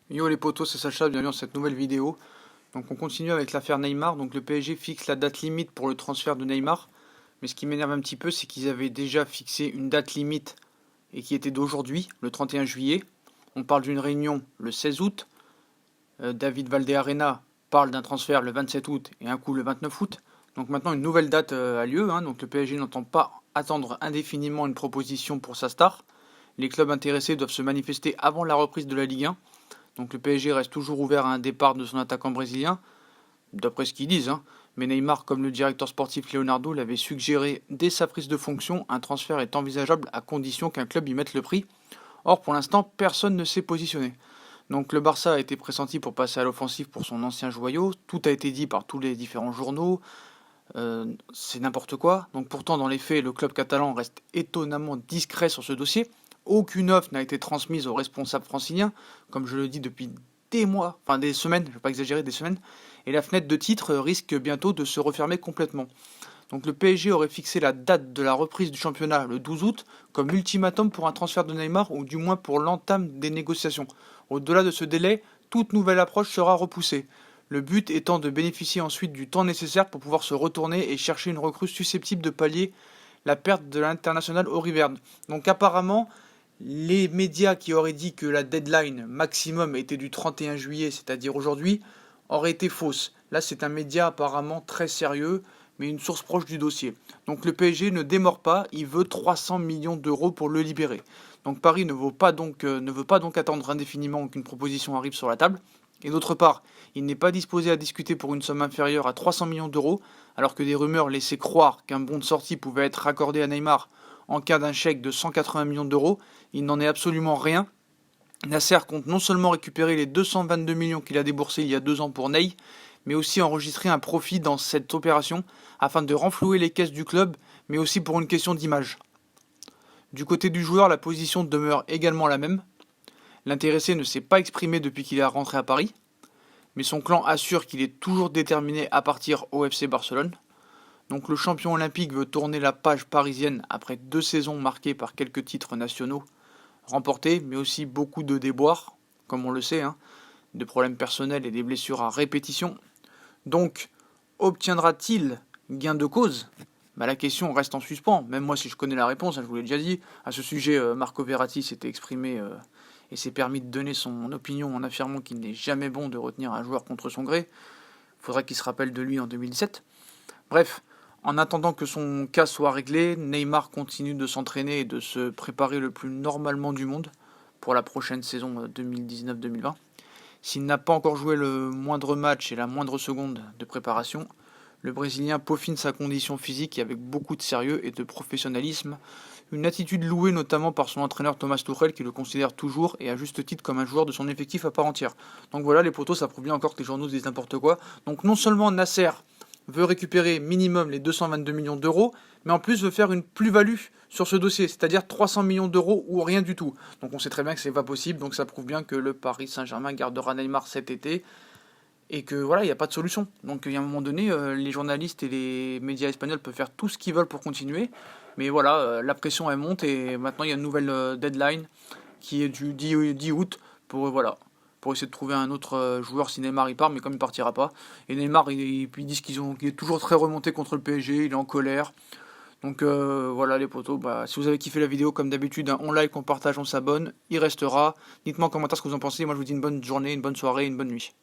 Yo les potos, c'est Sacha, bienvenue dans cette nouvelle vidéo. Donc on continue avec l'affaire Neymar. Donc le PSG fixe la date limite pour le transfert de Neymar. Mais ce qui m'énerve un petit peu, c'est qu'ils avaient déjà fixé une date limite et qui était d'aujourd'hui, le 31 juillet. On parle d'une réunion le 16 août. David Valdearena parle d'un transfert le 27 août et un coup le 29 août. Donc maintenant une nouvelle date a lieu. Donc le PSG n'entend pas attendre indéfiniment une proposition pour sa star. Les clubs intéressés doivent se manifester avant la reprise de la Ligue 1. Donc le PSG reste toujours ouvert à un départ de son attaquant brésilien, d'après ce qu'ils disent. Mais Neymar, comme le directeur sportif Leonardo l'avait suggéré dès sa prise de fonction, un transfert est envisageable à condition qu'un club y mette le prix. Or, pour l'instant, personne ne s'est positionné. Donc le Barça a été pressenti pour passer à l'offensive pour son ancien joyau. Tout a été dit par tous les différents journaux. C'est n'importe quoi. Donc pourtant, dans les faits, le club catalan reste étonnamment discret sur ce dossier. Aucune offre n'a été transmise aux responsables franciliens, comme je le dis depuis des mois, enfin des semaines, je ne vais pas exagérer, des semaines, et la fenêtre de titre risque bientôt de se refermer complètement. Donc le PSG aurait fixé la date de la reprise du championnat le 12 août comme ultimatum pour un transfert de Neymar, ou du moins pour l'entame des négociations. Au-delà de ce délai, toute nouvelle approche sera repoussée. Le but étant de bénéficier ensuite du temps nécessaire pour pouvoir se retourner et chercher une recrue susceptible de pallier la perte de l'international Henri Verne. Donc apparemment, les médias qui auraient dit que la deadline maximum était du 31 juillet, c'est-à-dire aujourd'hui, auraient été fausses. Là, c'est un média apparemment très sérieux, mais une source proche du dossier. Donc le PSG ne démord pas, il veut 300 millions d'euros pour le libérer. Donc Paris ne veut pas donc attendre indéfiniment qu'une proposition arrive sur la table. Et d'autre part, il n'est pas disposé à discuter pour une somme inférieure à 300 millions d'euros, alors que des rumeurs laissaient croire qu'un bon de sortie pouvait être accordé à Neymar en cas d'un chèque de 180 millions d'euros. Il n'en est absolument rien. Nasser compte non seulement récupérer les 222 millions qu'il a déboursés il y a 2 ans pour Ney, mais aussi enregistrer un profit dans cette opération afin de renflouer les caisses du club, mais aussi pour une question d'image. Du côté du joueur, la position demeure également la même. L'intéressé ne s'est pas exprimé depuis qu'il est rentré à Paris, mais son clan assure qu'il est toujours déterminé à partir au FC Barcelone. Donc le champion olympique veut tourner la page parisienne après 2 saisons marquées par quelques titres nationaux remportés, mais aussi beaucoup de déboires, comme on le sait, de problèmes personnels et des blessures à répétition. Donc, obtiendra-t-il gain de cause ? La question reste en suspens, même moi si je connais la réponse, je vous l'ai déjà dit. À ce sujet, Marco Verratti s'était exprimé et s'est permis de donner son opinion en affirmant qu'il n'est jamais bon de retenir un joueur contre son gré. Il faudrait qu'il se rappelle de lui en 2017. Bref, en attendant que son cas soit réglé, Neymar continue de s'entraîner et de se préparer le plus normalement du monde pour la prochaine saison 2019-2020. S'il n'a pas encore joué le moindre match et la moindre seconde de préparation, le Brésilien peaufine sa condition physique avec beaucoup de sérieux et de professionnalisme, une attitude louée notamment par son entraîneur Thomas Tuchel qui le considère toujours et à juste titre comme un joueur de son effectif à part entière. Donc voilà les potos, ça prouve bien encore que les journaux disent n'importe quoi. Donc non seulement Nasser veut récupérer minimum les 222 millions d'euros, mais en plus veut faire une plus-value sur ce dossier, c'est-à-dire 300 millions d'euros ou rien du tout. Donc on sait très bien que c'est pas possible, donc ça prouve bien que le Paris Saint-Germain gardera Neymar cet été, et que voilà, il n'y a pas de solution. Donc il y a un moment donné, les journalistes et les médias espagnols peuvent faire tout ce qu'ils veulent pour continuer, mais voilà, la pression elle monte, et maintenant il y a une nouvelle deadline qui est du 10 août pour essayer de trouver un autre joueur si Neymar il part, mais comme il partira pas. Et Neymar, ils disent qu'il est toujours très remonté contre le PSG, il est en colère. Donc voilà les potos, si vous avez kiffé la vidéo, comme d'habitude, on like, on partage, on s'abonne, il restera. Dites-moi en commentaire ce que vous en pensez, moi je vous dis une bonne journée, une bonne soirée, une bonne nuit.